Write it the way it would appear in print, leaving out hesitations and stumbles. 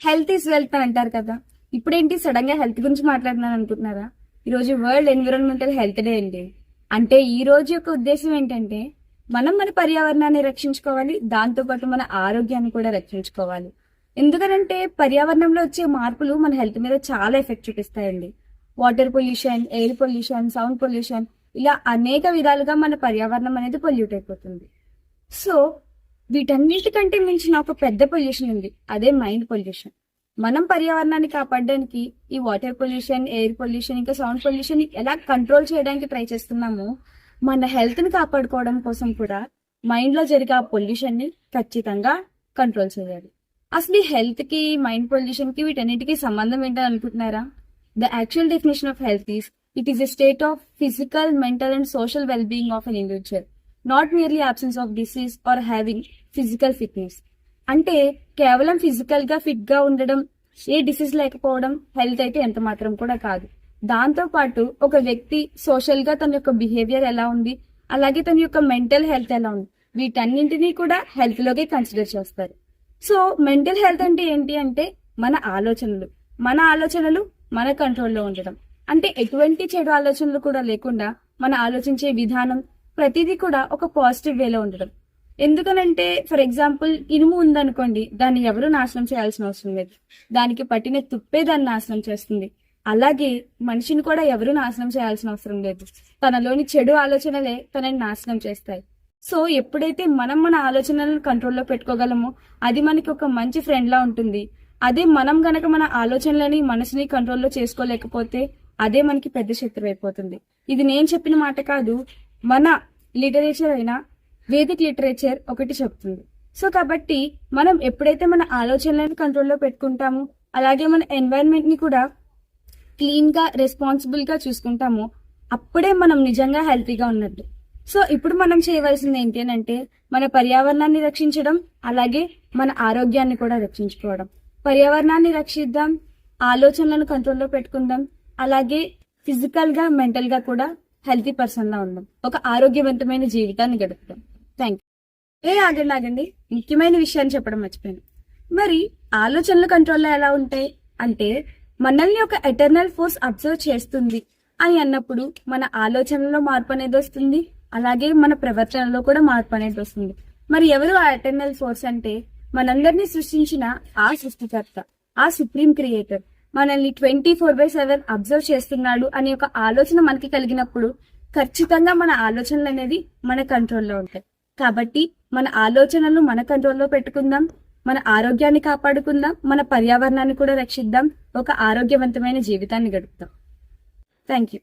Health is wealth అని అంటారు కదా. ఇప్పుడేంటి సడన్ గా హెల్త్ గురించి మాట్లాడుతున్నాను అనుకుంటున్నారా? ఈ రోజు వరల్డ్ ఎన్విరాన్మెంటల్ హెల్త్ డే అండి. అంటే ఈ రోజు యొక్క ఉద్దేశం ఏంటంటే మనం మన పర్యావరణాన్ని రక్షించుకోవాలి, దాంతో పాటు మన ఆరోగ్యాన్ని కూడా రక్షించుకోవాలి. ఎందుకనంటే పర్యావరణంలో వచ్చే మార్పులు మన హెల్త్ మీద చాలా ఎఫెక్ట్ చూపిస్తాయండి. Water pollution, air pollution, sound pollution, ఇలా అనేక విధాలుగా మన పర్యావరణం అనేది పొల్యూట్ అయిపోతుంది. సో వీటన్నిటికంటే మించిన ఒక పెద్ద పొల్యూషన్ ఉంది, అదే మైండ్ పొల్యూషన్. మనం పర్యావరణాన్ని కాపాడడానికి ఈ వాటర్ పొల్యూషన్, ఎయిర్ పొల్యూషన్, ఇంకా సౌండ్ పొల్యూషన్ ఎలా కంట్రోల్ చేయడానికి ట్రై చేస్తున్నామో, మన హెల్త్ ని కాపాడుకోవడం కోసం కూడా మైండ్ లో జరిగే ఆ పొల్యూషన్ ని ఖచ్చితంగా కంట్రోల్ చేయాలి. అసలు ఈ హెల్త్ కి, మైండ్ పొల్యూషన్ కి, వీటన్నిటికీ సంబంధం ఏంటని అనుకుంటున్నారా? The actual definition of health is it is a state of physical, mental and social well being of an individual, not merely absence of disease are having physical fitness. అంటే కేవలం physical గా fit గా ఉండడం, ఏ disease లేకపోవడం health అయితే ఎంత మాత్రం కూడా కాదు. దాంతో పాటు ఒక వ్యక్తి సోషల్ గా తన యొక్క బిహేవియర్ ఎలా ఉంది, అలాగే తన యొక్క మెంటల్ హెల్త్ ఎలా ఉంది, వీటన్నింటినీ కూడా హెల్త్ లోకి కన్సిడర్ చేస్తారు. సో మెంటల్ హెల్త్ అంటే ఏంటి అంటే మన ఆలోచనలు మన కంట్రోల్లో ఉండడం. అంటే ఎటువంటి చెడు ఆలోచనలు కూడా లేకుండా మన ఆలోచించే విధానం ప్రతిదీ కూడా ఒక పాజిటివ్ వేలో ఉండడం. ఎందుకనంటే ఫర్ ఎగ్జాంపుల్ ఇనుము ఉందనుకోండి, దాన్ని ఎవరు నాశనం చేయాల్సిన అవసరం లేదు, దానికి పట్టిన తుప్పే దాన్ని నాశనం చేస్తుంది. అలాగే మనిషిని కూడా ఎవరు నాశనం చేయాల్సిన అవసరం లేదు, తనలోని చెడు ఆలోచనలే తనని నాశనం చేస్తాయి. సో ఎప్పుడైతే మనం మన ఆలోచనలను కంట్రోల్లో పెట్టుకోగలమో అది మనకి ఒక మంచి ఫ్రెండ్ లా ఉంటుంది. అదే మనం గనక మన ఆలోచనలని, మనసుని కంట్రోల్లో చేసుకోలేకపోతే అదే మనకి పెద్ద శత్రువు అయిపోతుంది. ఇది నేను చెప్పిన మాట కాదు, మన లిటరేచర్ అయిన వేదిక్ లిటరేచర్ ఒకటి చెప్తుంది. సో కాబట్టి మనం ఎప్పుడైతే మన ఆలోచనలను కంట్రోల్లో పెట్టుకుంటామో, అలాగే మన ఎన్వైరన్మెంట్ ని కూడా క్లీన్ గా, రెస్పాన్సిబుల్ గా చూసుకుంటామో, అప్పుడే మనం నిజంగా హెల్తీగా ఉన్నట్టు. సో ఇప్పుడు మనం చేయవలసింది ఏంటి అని అంటే మన పర్యావరణాన్ని రక్షించడం, అలాగే మన ఆరోగ్యాన్ని కూడా రక్షించుకోవడం. పర్యావరణాన్ని రక్షిద్దాం, ఆలోచనలను కంట్రోల్లో పెట్టుకుందాం, అలాగే ఫిజికల్ గా, మెంటల్ గా కూడా హెల్తీ పర్సన్ లా ఉందాం, ఒక ఆరోగ్యవంతమైన జీవితాన్ని గడుపుతాం. Thank you. ఆగండి, ముఖ్యమైన విషయాన్ని చెప్పడం మర్చిపోయాను. మరి ఆలోచనలు కంట్రోల్లో ఎలా ఉంటాయి అంటే మనల్ని ఒక ఎటర్నల్ ఫోర్స్ అబ్జర్వ్ చేస్తుంది అని అన్నప్పుడు మన ఆలోచనలో మార్పు అనేది వస్తుంది, అలాగే మన ప్రవర్తనలో కూడా మార్పు అనేది వస్తుంది. మరి ఎవరు ఆ ఎటర్నల్ ఫోర్స్ అంటే మనందరినీ సృష్టించిన ఆ సృష్టికర్త, ఆ సుప్రీం క్రియేటర్ మనల్ని 24/7 అబ్జర్వ్ చేస్తున్నాడు అనే ఒక ఆలోచన మనకి కలిగినప్పుడు ఖచ్చితంగా మన ఆలోచనలు అనేది మన కంట్రోల్లో ఉంటాయి. కాబట్టి మన ఆలోచనలు మన కంట్రోల్లో పెట్టుకుందాం, మన ఆరోగ్యాన్ని కాపాడుకుందాం, మన పర్యావరణాన్ని కూడా రక్షిద్దాం, ఒక ఆరోగ్యవంతమైన జీవితాన్ని గడుపుతాం. Thank you.